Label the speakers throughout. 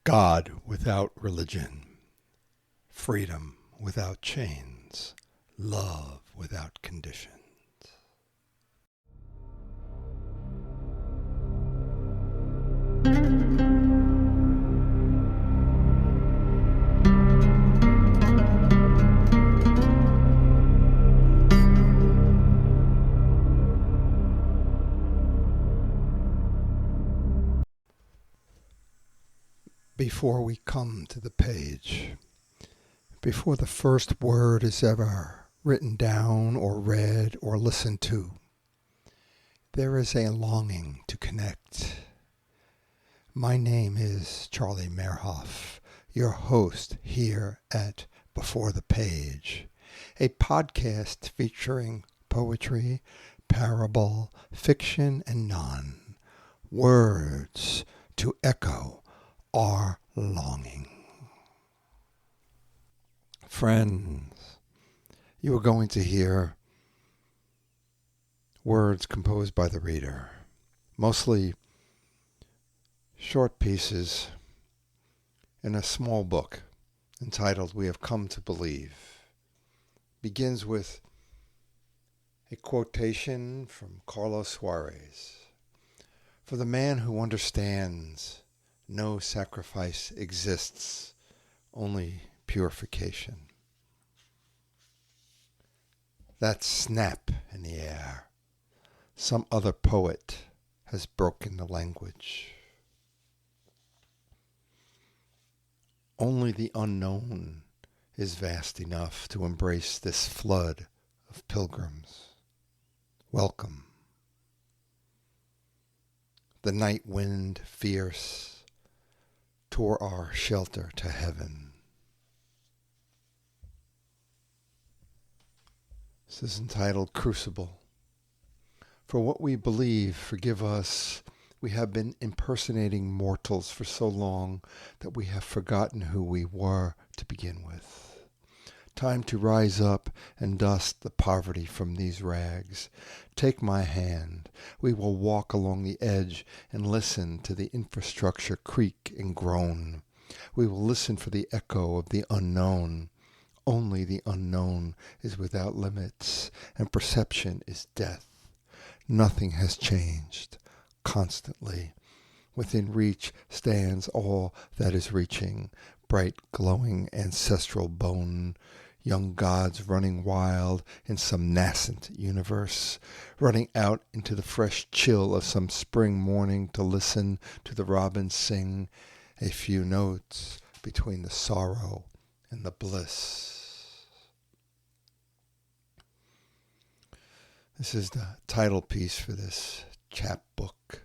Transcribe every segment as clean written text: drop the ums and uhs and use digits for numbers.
Speaker 1: God without religion, freedom without chains, love without conditions. Before we come to the page, before the first word is ever written down or read or listened to, there is a longing to connect. My name is Charlie Mehrhoff, your host here at Before the Page, a podcast featuring poetry, parable, fiction, and non. Words to echo our longing. Friends, you are going to hear words composed by the reader, mostly short pieces in a small book entitled We Have Come to Believe. Begins with a quotation from Carlos Suarez. For the man who understands, no sacrifice exists, only purification. That snap in the air. Some other poet has broken the language. Only the unknown is vast enough to embrace this flood of pilgrims. Welcome. The night wind, fierce, tore our shelter to heaven. This is entitled Crucible. For what we believe, forgive us. We have been impersonating mortals for so long that we have forgotten who we were to begin with. Time to rise up and dust the poverty from these rags. Take my hand. We will walk along the edge and listen to the infrastructure creak and groan. We will listen for the echo of the unknown. Only the unknown is without limits, and perception is death. Nothing has changed. Constantly. Within reach stands all that is reaching, bright, glowing, ancestral bone. Young gods running wild in some nascent universe, running out into the fresh chill of some spring morning to listen to the robins sing a few notes between the sorrow and the bliss. This is the title piece for this chapbook.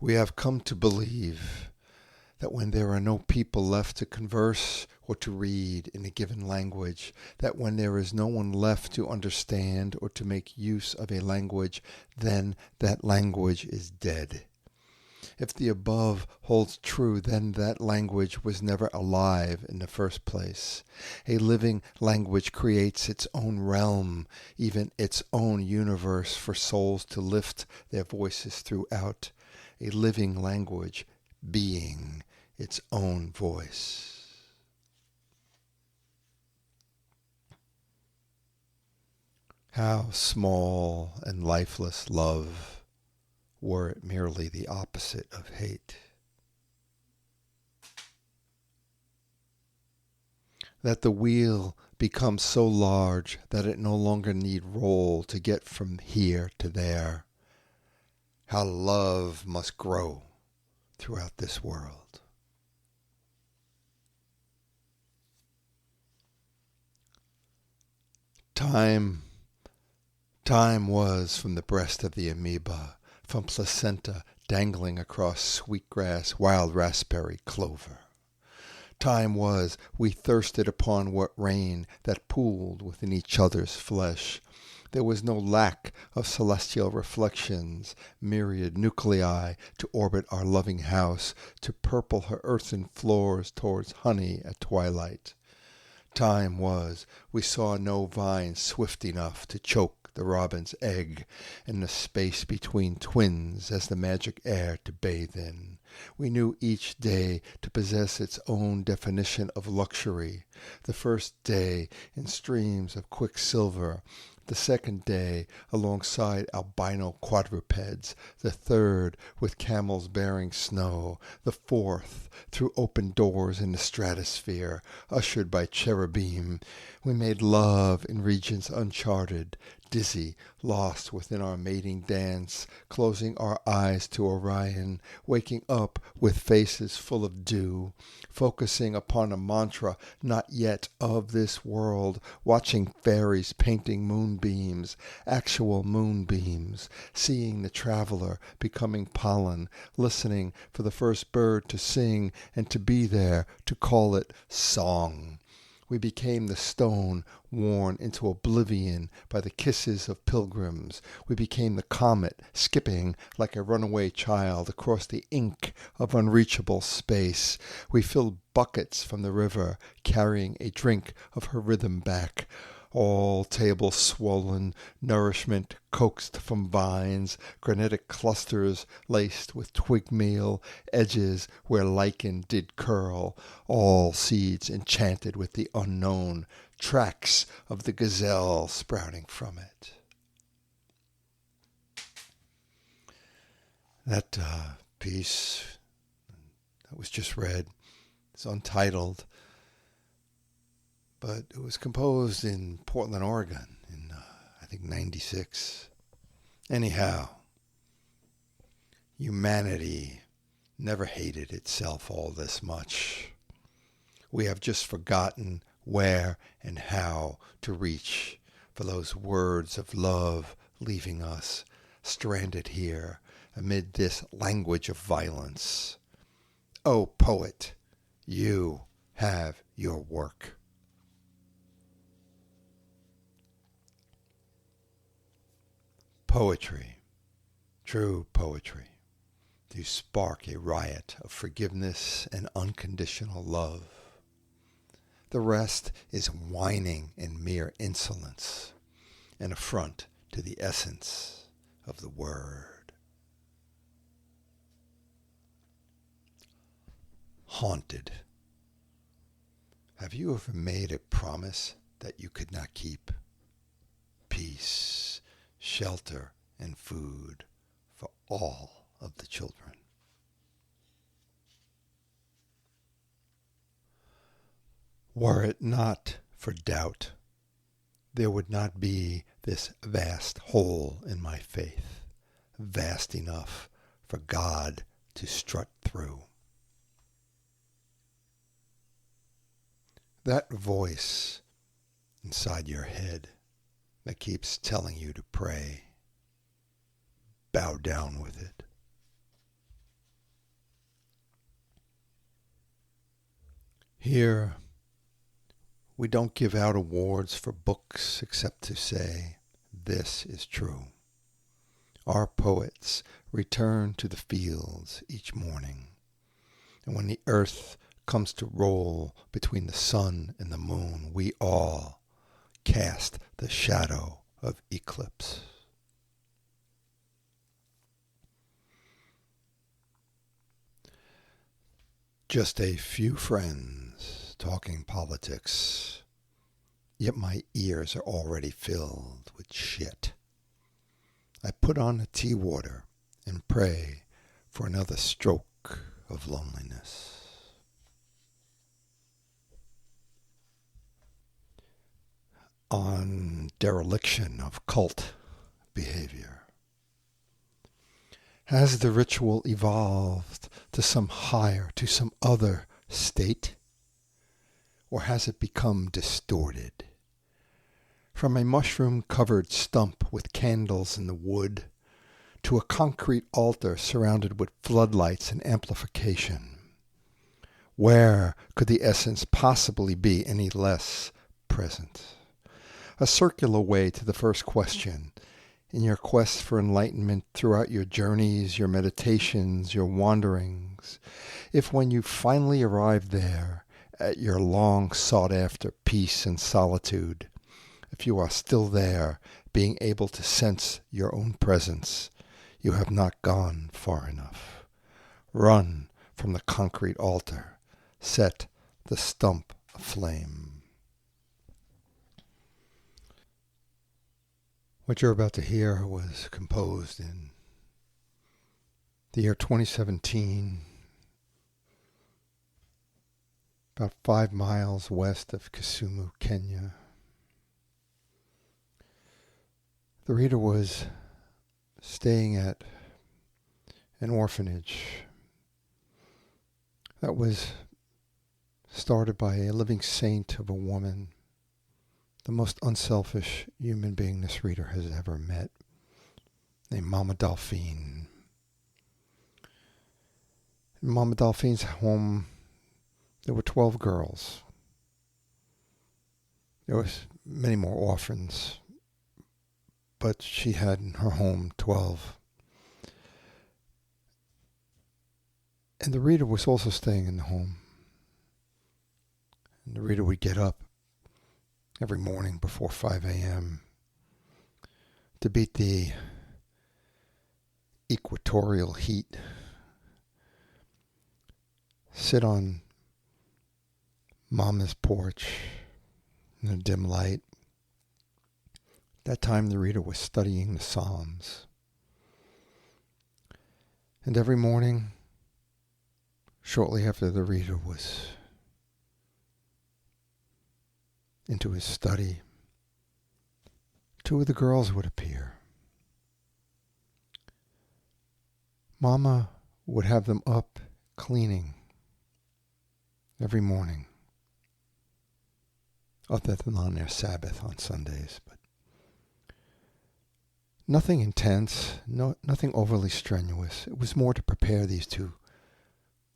Speaker 1: We have come to believe that when there are no people left to converse or to read in a given language, that when there is no one left to understand or to make use of a language, then that language is dead. If the above holds true, then that language was never alive in the first place. A living language creates its own realm, even its own universe for souls to lift their voices throughout. A living language being its own voice. How small and lifeless love, were it merely the opposite of hate. That the wheel becomes so large that it no longer need roll to get from here to there. How love must grow throughout this world. Time was from the breast of the amoeba, from placenta dangling across sweetgrass, wild raspberry, clover. Time was we thirsted upon what rain that pooled within each other's flesh. There was no lack of celestial reflections, myriad nuclei to orbit our loving house, to purple her earthen floors towards honey at twilight. Time was, we saw no vine swift enough to choke the robin's egg, and the space between twins as the magic air to bathe in. We knew each day to possess its own definition of luxury. The first day in streams of quicksilver, the second day alongside albino quadrupeds, the third with camels bearing snow, the fourth through open doors in the stratosphere, ushered by cherubim. We made love in regions uncharted, dizzy, lost within our mating dance, closing our eyes to Orion, waking up with faces full of dew, focusing upon a mantra not yet of this world, watching fairies painting moonbeams, actual moonbeams, seeing the traveler becoming pollen, listening for the first bird to sing and to be there to call it song. We became the stone worn into oblivion by the kisses of pilgrims. We became the comet skipping like a runaway child across the ink of unreachable space. We filled buckets from the river, carrying a drink of her rhythm back. All tables swollen, nourishment coaxed from vines, granitic clusters laced with twig meal, edges where lichen did curl, all seeds enchanted with the unknown, tracks of the gazelle sprouting from it. That piece that was just read is untitled, but it was composed in Portland, Oregon in, I think, 96. Anyhow, humanity never hated itself all this much. We have just forgotten where and how to reach for those words of love leaving us stranded here amid this language of violence. Oh, poet, you have your work. Poetry, true poetry, to spark a riot of forgiveness and unconditional love. The rest is whining and mere insolence, an affront to the essence of the word. Haunted. Have you ever made a promise that you could not keep? Peace, shelter, and food for all of the children. Were it not for doubt, there would not be this vast hole in my faith, vast enough for God to strut through. That voice inside your head that keeps telling you to pray, bow down with it. Here, we don't give out awards for books except to say, this is true. Our poets return to the fields each morning, and when the earth comes to roll between the sun and the moon, we all cast the shadow of eclipse. Just a few friends talking politics, yet my ears are already filled with shit. I put on the tea water and pray for another stroke of loneliness. On dereliction of cult behavior. Has the ritual evolved to some higher, to some other state? Or has it become distorted? From a mushroom-covered stump with candles in the wood to a concrete altar surrounded with floodlights and amplification. Where could the essence possibly be any less present? A circular way to the first question. In your quest for enlightenment throughout your journeys, your meditations, your wanderings, if when you finally arrive there, at your long sought after peace and solitude, if you are still there, being able to sense your own presence, you have not gone far enough. Run from the concrete altar. Set the stump aflame. What you're about to hear was composed in the year 2017, about 5 miles west of Kisumu, Kenya. The reader was staying at an orphanage that was started by a living saint of a woman, the most unselfish human being this reader has ever met, named Mama Delphine. In Mama Delphine's home, there were 12 girls. There was many more orphans, but she had in her home 12. And the reader was also staying in the home. And the reader would get up every morning before 5 a.m. to beat the equatorial heat, sit on Mama's porch in the dim light. That time the reader was studying the Psalms. And every morning, shortly after the reader was into his study, 2 of the girls would appear. Mama would have them up cleaning every morning, other than on their Sabbath on Sundays, but nothing intense, nothing overly strenuous. It was more to prepare these 2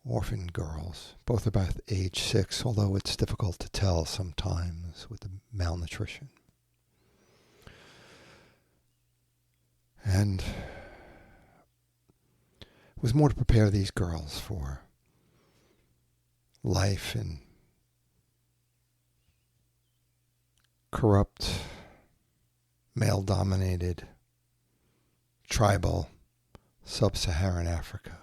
Speaker 1: orphan girls, both about age 6, although it's difficult to tell sometimes with the malnutrition. And it was more to prepare these girls for life in corrupt, male-dominated, tribal, sub-Saharan Africa.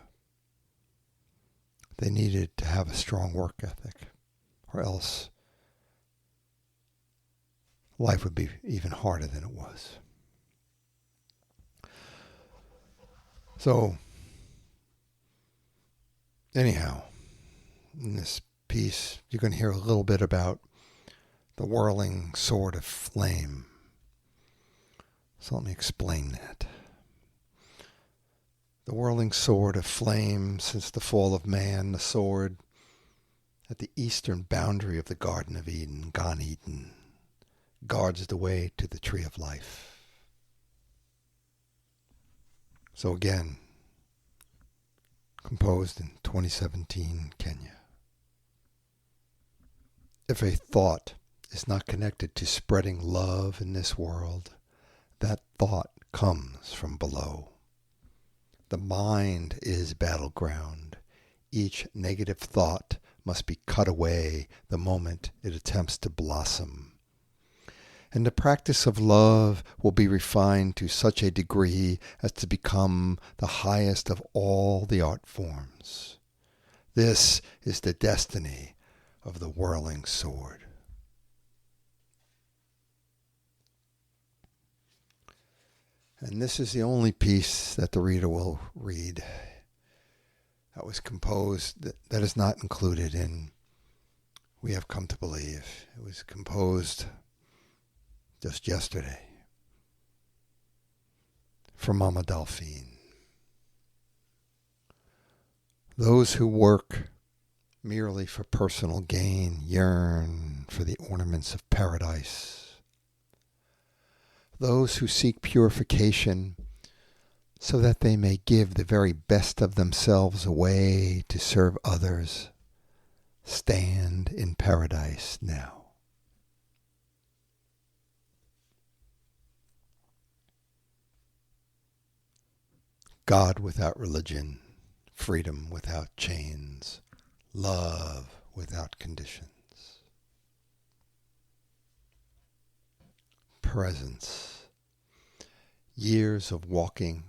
Speaker 1: They needed to have a strong work ethic, or else life would be even harder than it was. So, anyhow, in this piece, you're going to hear a little bit about the whirling sword of flame. So let me explain that. The whirling sword of flame, since the fall of man, the sword at the eastern boundary of the Garden of Eden, Gan Eden, guards the way to the tree of life. So again, composed in 2017, Kenya. If a thought is not connected to spreading love in this world, that thought comes from below. The mind is battleground. Each negative thought must be cut away the moment it attempts to blossom. And the practice of love will be refined to such a degree as to become the highest of all the art forms. This is the destiny of the whirling sword. And this is the only piece that the reader will read that was composed, that is not included in We Have Come to Believe. It was composed just yesterday for Mama Delphine. Those who work merely for personal gain yearn for the ornaments of paradise. Those who seek purification so that they may give the very best of themselves away to serve others stand in paradise now. God without religion, freedom without chains, love without conditions. Presence. Years of walking,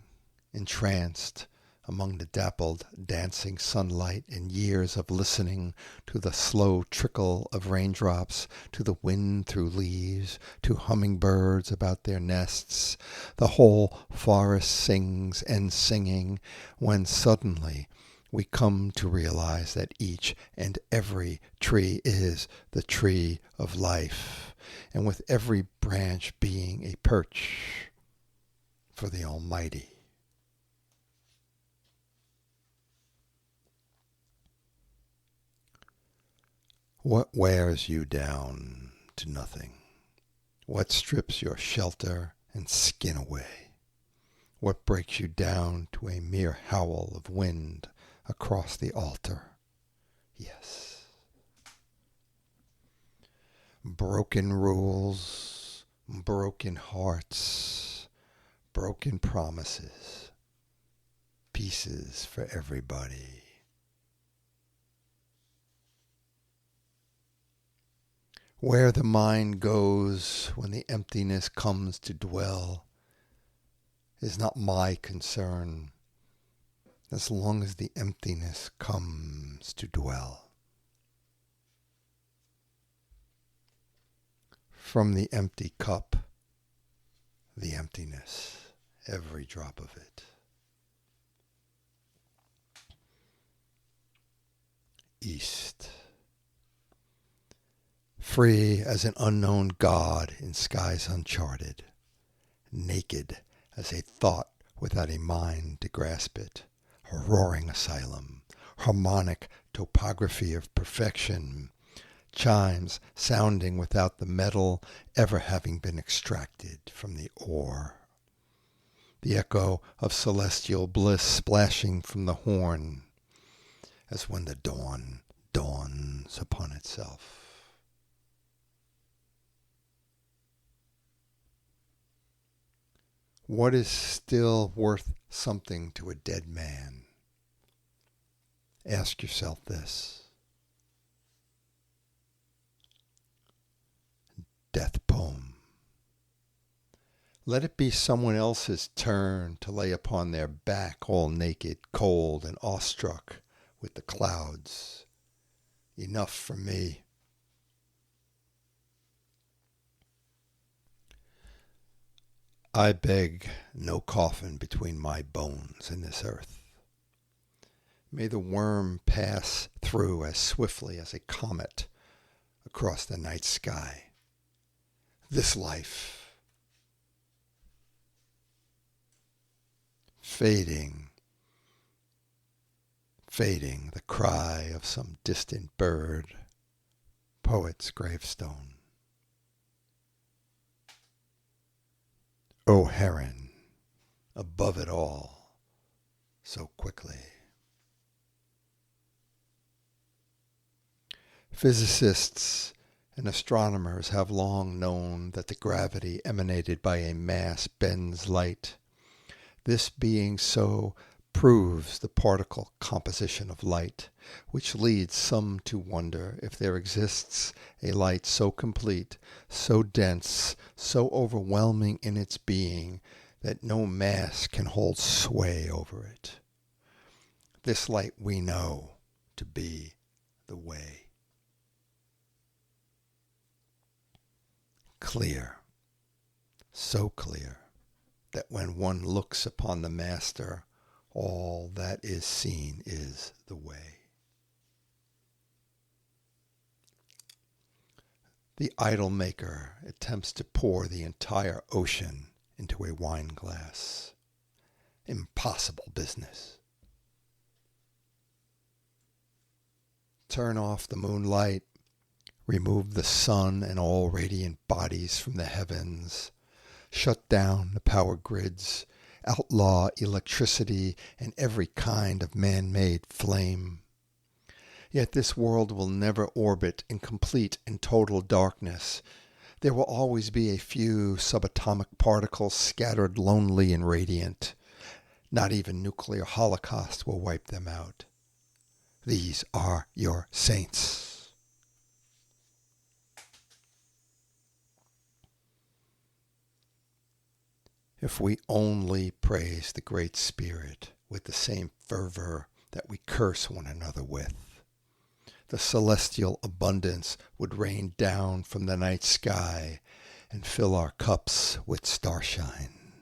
Speaker 1: entranced among the dappled, dancing sunlight, and years of listening to the slow trickle of raindrops, to the wind through leaves, to hummingbirds about their nests. The whole forest sings and singing, when suddenly we come to realize that each and every tree is the tree of life, and with every branch being a perch for the Almighty. What wears you down to nothing? What strips your shelter and skin away? What breaks you down to a mere howl of wind across the altar? Yes. Broken rules, broken hearts, broken promises, pieces for everybody. Where the mind goes when the emptiness comes to dwell is not my concern, as long as the emptiness comes to dwell. From the empty cup, the emptiness, every drop of it. East. Free as an unknown God in skies uncharted, naked as a thought without a mind to grasp it, a roaring asylum, harmonic topography of perfection, chimes sounding without the metal ever having been extracted from the ore, the echo of celestial bliss splashing from the horn, as when the dawn dawns upon itself. What is still worth something to a dead man? Ask yourself this. Death poem. Let it be someone else's turn to lay upon their back all naked, cold, and awestruck with the clouds. Enough for me. I beg no coffin between my bones in this earth. May the worm pass through as swiftly as a comet across the night sky. This life, fading, the cry of some distant bird, poet's gravestone. O heron, above it all, so quickly. Physicists and astronomers have long known that the gravity emanated by a mass bends light. This being so proves the particle composition of light, which leads some to wonder if there exists a light so complete, so dense, so overwhelming in its being that no mass can hold sway over it. This light we know to be the way. Clear, so clear that when one looks upon the Master, all that is seen is the way. The idol maker attempts to pour the entire ocean into a wine glass. Impossible business. Turn off the moonlight, remove the sun and all radiant bodies from the heavens, shut down the power grids, outlaw electricity and every kind of man-made flame. Yet this world will never orbit in complete and total darkness. There will always be a few subatomic particles scattered lonely and radiant. Not even nuclear holocaust will wipe them out. These are your saints. If we only praise the Great Spirit with the same fervor that we curse one another with, the celestial abundance would rain down from the night sky and fill our cups with starshine.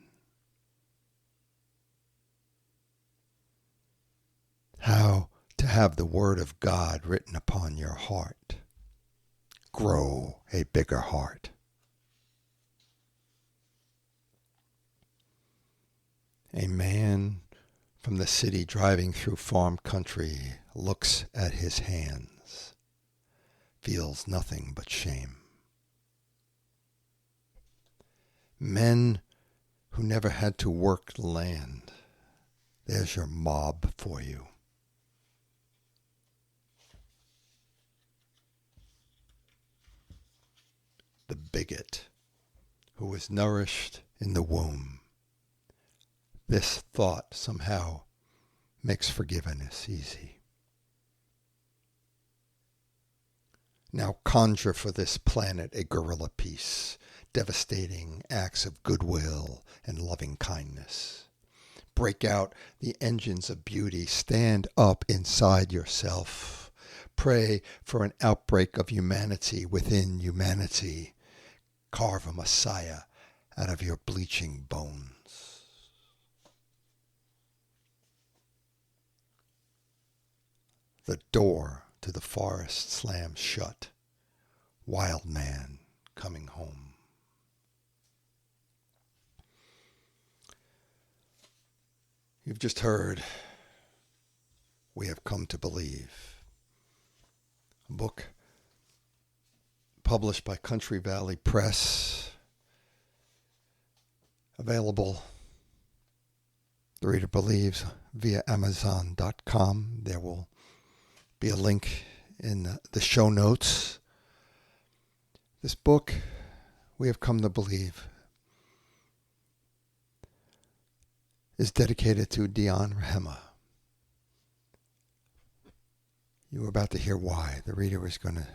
Speaker 1: How to have the Word of God written upon your heart. Grow a bigger heart. A man from the city driving through farm country looks at his hands, feels nothing but shame. Men who never had to work the land, there's your mob for you. The bigot who was nourished in the womb. This thought somehow makes forgiveness easy. Now conjure for this planet a guerrilla peace, devastating acts of goodwill and loving kindness. Break out the engines of beauty. Stand up inside yourself. Pray for an outbreak of humanity within humanity. Carve a Messiah out of your bleaching bones. The door to the forest slams shut. Wild man coming home. You've just heard We Have Come to Believe, a book published by Country Valley Press, available, the reader believes, via Amazon.com. There will be a link in the show notes. This book, We Have Come to Believe, is dedicated to Dion Rahema. You were about to hear why. The reader is going to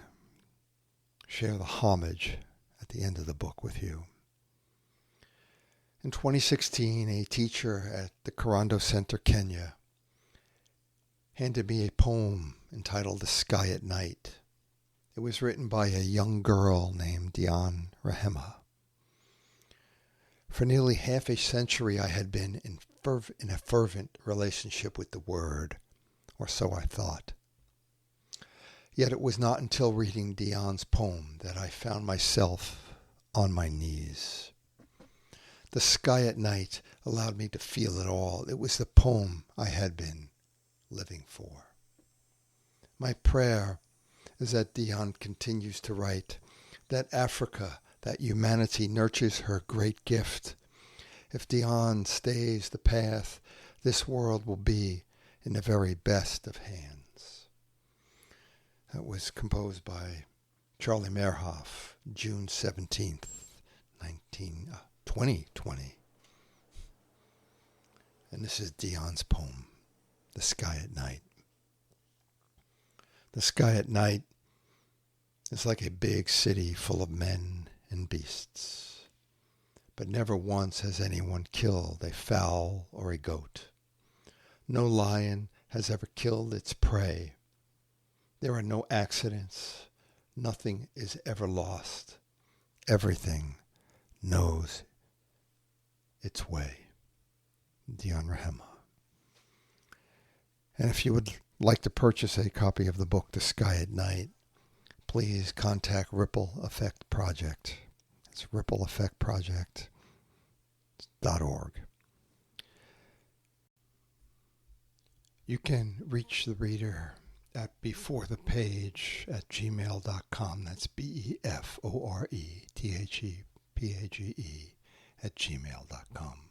Speaker 1: share the homage at the end of the book with you. In 2016, a teacher at the Korando Center, Kenya, handed me a poem entitled The Sky at Night. It was written by a young girl named Dion Rahema. For nearly half a century, I had been in a fervent relationship with the Word, or so I thought. Yet it was not until reading Dion's poem that I found myself on my knees. The sky at night allowed me to feel it all. It was the poem I had been living for. My prayer is that Dion continues to write, that Africa, that humanity nurtures her great gift. If Dion stays the path, this world will be in the very best of hands. That was composed by Charlie Mehrhoff, June 17th, 2020. And this is Dion's poem, The Sky at Night. The sky at night is like a big city full of men and beasts. But never once has anyone killed a fowl or a goat. No lion has ever killed its prey. There are no accidents. Nothing is ever lost. Everything knows its way. Dion Rahema. And if you would like to purchase a copy of the book, The Sky at Night, please contact Ripple Effect Project. It's rippleeffectproject.org. You can reach the reader at beforethepage@gmail.com. That's beforethepage@gmail.com.